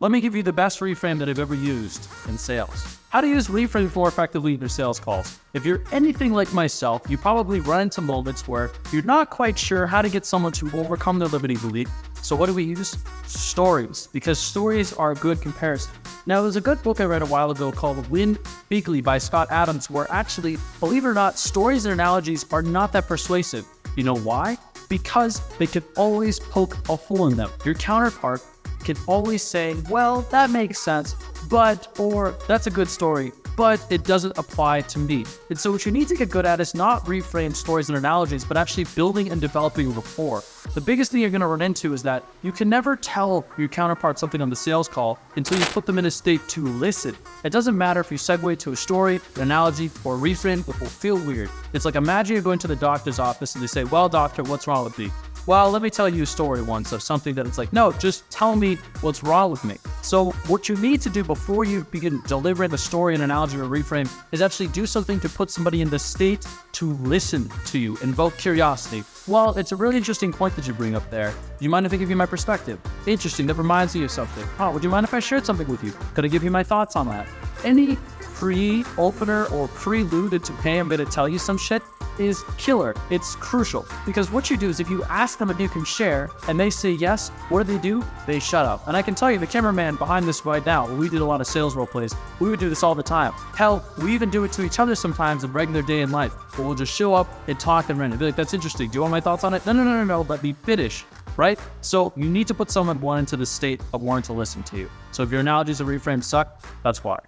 Let me give you the best reframe that I've ever used in sales. How to use reframe more effectively in your sales calls. If you're anything like myself, you probably run into moments where you're not quite sure how to get someone to overcome their limiting belief. So what do we use? Stories, because stories are a good comparison. Now, there's a good book I read a while ago called Win Bigly by Scott Adams, where actually, believe it or not, stories and analogies are not that persuasive. You know why? Because they can always poke a hole in them. Your counterpart can always say, well, that makes sense, but, or that's a good story, but it doesn't apply to me. And so what you need to get good at is not reframe stories and analogies, but actually building and developing rapport. The biggest thing you're going to run into is that you can never tell your counterpart something on the sales call until you put them in a state to listen. It doesn't matter if you segue to a story, an analogy, or a reframe, it will feel weird. It's like imagine you're going to the doctor's office and they say, well, doctor, what's wrong with me? Well, let me tell you a story once of something that it's like, no, just tell me what's wrong with me. So what you need to do before you begin delivering a story, an analogy, or a reframe is actually do something to put somebody in the state to listen to you, invoke curiosity. Well, it's a really interesting point that you bring up there. Do you mind if I give you my perspective? Interesting, that reminds me of something. Oh, would you mind if I shared something with you? Could I give you my thoughts on that? Any pre-opener or prelude into, hey, I'm going to tell you some shit, is killer. It's crucial, because what you do is if you ask them if you can share and they say yes, what do? They shut up. And I can tell you, the cameraman behind this right now, we did a lot of sales role plays. We would do this all the time. Hell, we even do it to each other sometimes in regular day in life, but we'll just show up and talk and rant and be like, that's interesting. Do you want my thoughts on it? No, let me finish. Right? So you need to put someone into the state of wanting to listen to you. So if your analogies or reframes suck, that's why.